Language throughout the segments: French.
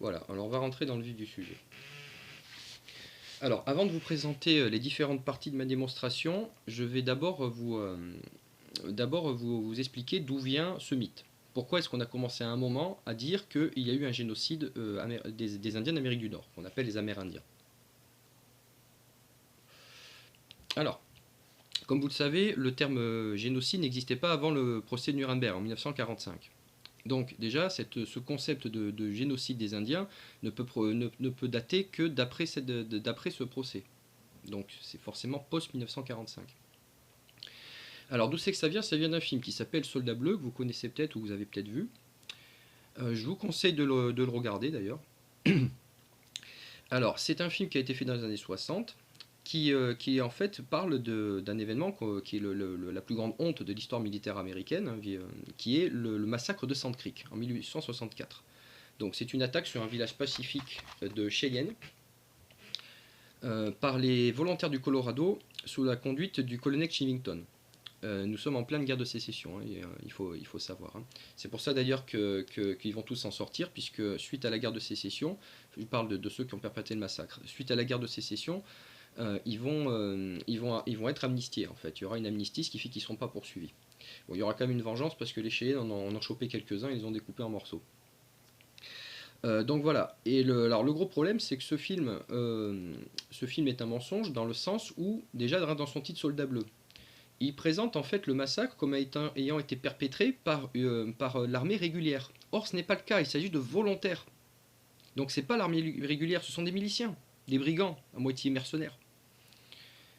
Voilà, alors on va rentrer dans le vif du sujet. Alors, avant de vous présenter les différentes parties de ma démonstration, je vais d'abord vous expliquer d'où vient ce mythe. Pourquoi est-ce qu'on a commencé à un moment à dire qu'il y a eu un génocide des Indiens d'Amérique du Nord, qu'on appelle les Amérindiens. Alors, comme vous le savez, le terme génocide n'existait pas avant le procès de Nuremberg en 1945. Donc déjà, ce concept de génocide des Indiens ne peut dater que d'après ce procès. Donc c'est forcément post-1945. Alors d'où c'est que ça vient? Ça vient d'un film qui s'appelle Soldat Bleu, que vous connaissez peut-être ou que vous avez peut-être vu. Je vous conseille de le regarder d'ailleurs. Alors c'est un film qui a été fait dans les années 60, qui en fait parle d'un événement qui est la plus grande honte de l'histoire militaire américaine, hein, qui est le massacre de Sand Creek en 1864. Donc c'est une attaque sur un village pacifique de Cheyenne par les volontaires du Colorado sous la conduite du colonel Chivington. Nous sommes en pleine guerre de sécession, hein, et, il faut savoir. Hein. C'est pour ça d'ailleurs qu'ils vont tous s'en sortir, puisque suite à la guerre de sécession, je parle de ceux qui ont perpétré le massacre, suite à la guerre de sécession, ils vont être amnistiés en fait. Il y aura une amnistie, ce qui fait qu'ils ne seront pas poursuivis. Bon, il y aura quand même une vengeance parce que les Cheyennes en ont chopé quelques-uns et les ont découpés en morceaux. Donc voilà. Et alors le gros problème, c'est que ce film est un mensonge dans le sens où, déjà dans son titre Soldat Bleu, il présente en fait le massacre comme ayant été perpétré par l'armée régulière. Or, ce n'est pas le cas, il s'agit de volontaires. Donc c'est pas l'armée régulière, ce sont des miliciens, des brigands, à moitié mercenaires.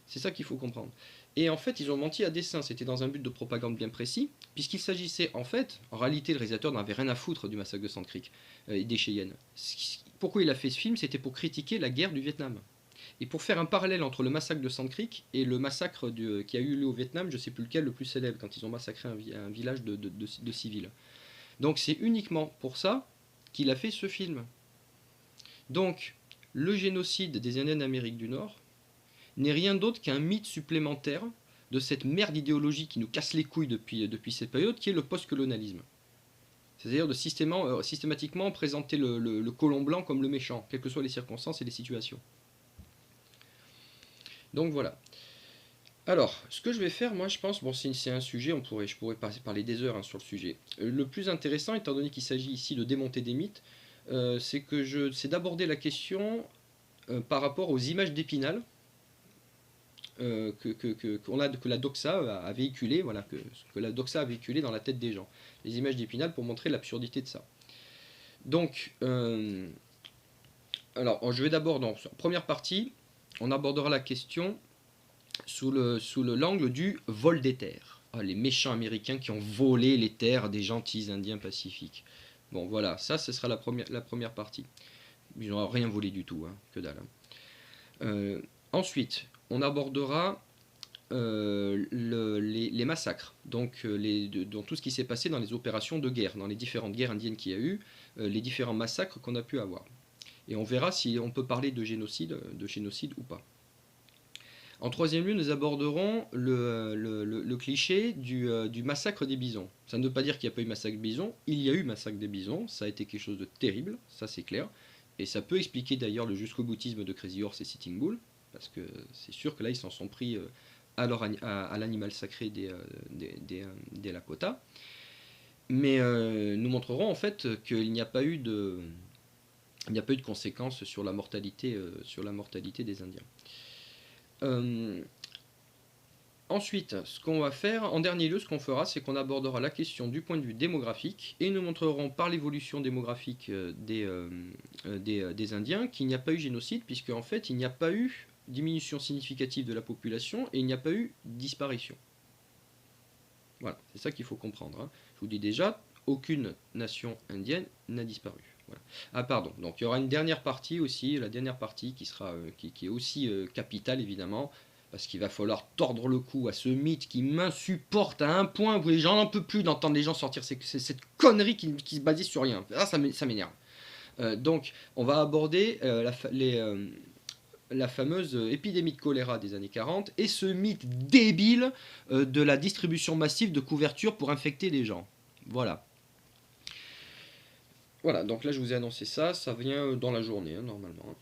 C'est ça qu'il faut comprendre. Et en fait, ils ont menti à dessein, c'était dans un but de propagande bien précis, puisqu'il s'agissait en fait, en réalité, le réalisateur n'avait rien à foutre du massacre de Sand Creek et des Cheyennes. Pourquoi il a fait ce film? C'était pour critiquer la guerre du Vietnam. Et pour faire un parallèle entre le massacre de Sand Creek et le massacre qui a eu lieu au Vietnam, je ne sais plus lequel le plus célèbre, quand ils ont massacré un village de civils. Donc c'est uniquement pour ça qu'il a fait ce film. Donc le génocide des Indiens d'Amérique du Nord n'est rien d'autre qu'un mythe supplémentaire de cette merde idéologique qui nous casse les couilles depuis cette période, qui est le post-colonialisme. C'est-à-dire de systématiquement présenter le colon blanc comme le méchant, quelles que soient les circonstances et les situations. Donc voilà. Alors, ce que je vais faire, moi je pense, bon c'est un sujet, je pourrais parler des heures, hein, sur le sujet. Le plus intéressant, étant donné qu'il s'agit ici de démonter des mythes, c'est d'aborder la question par rapport aux images d'Épinal que la doxa a véhiculé, voilà, que la doxa a véhiculé dans la tête des gens. Les images d'Épinal pour montrer l'absurdité de ça. Donc, alors je vais d'abord, dans la première partie, on abordera la question sous l'angle du vol des terres. Ah, les méchants américains qui ont volé les terres des gentils indiens pacifiques. Bon voilà, ça ce sera la première partie. Ils n'ont rien volé du tout, hein, que dalle. Ensuite, on abordera les massacres, donc dans tout ce qui s'est passé dans les opérations de guerre, dans les différentes guerres indiennes qu'il y a eu, les différents massacres qu'on a pu avoir. Et on verra si on peut parler de génocide ou pas. En troisième lieu, nous aborderons le cliché du massacre des bisons. Ça ne veut pas dire qu'il n'y a pas eu massacre des bisons. Il y a eu massacre des bisons. Ça a été quelque chose de terrible, ça c'est clair. Et ça peut expliquer d'ailleurs le jusqu'au boutisme de Crazy Horse et Sitting Bull. Parce que c'est sûr que là, ils s'en sont pris à l'animal sacré des Lakota. Mais nous montrerons en fait qu'il n'y a pas eu de conséquences sur la mortalité des Indiens. Ensuite, ce qu'on va faire, en dernier lieu, ce qu'on fera, c'est qu'on abordera la question du point de vue démographique et nous montrerons par l'évolution démographique des Indiens qu'il n'y a pas eu génocide, puisque en fait, il n'y a pas eu diminution significative de la population et il n'y a pas eu disparition. Voilà, c'est ça qu'il faut comprendre. Hein. Je vous dis déjà, aucune nation indienne n'a disparu. Voilà. Ah pardon, donc il y aura une dernière partie aussi, la dernière partie qui est aussi capitale évidemment, parce qu'il va falloir tordre le cou à ce mythe qui m'insupporte à un point où j'en en peux plus d'entendre les gens sortir cette connerie qui se basait sur rien. Ah, ça m'énerve. Donc on va aborder la fameuse épidémie de choléra des années 40 et ce mythe débile de la distribution massive de couvertures pour infecter les gens. Voilà. Voilà, donc là je vous ai annoncé ça, ça vient dans la journée, hein, normalement, hein.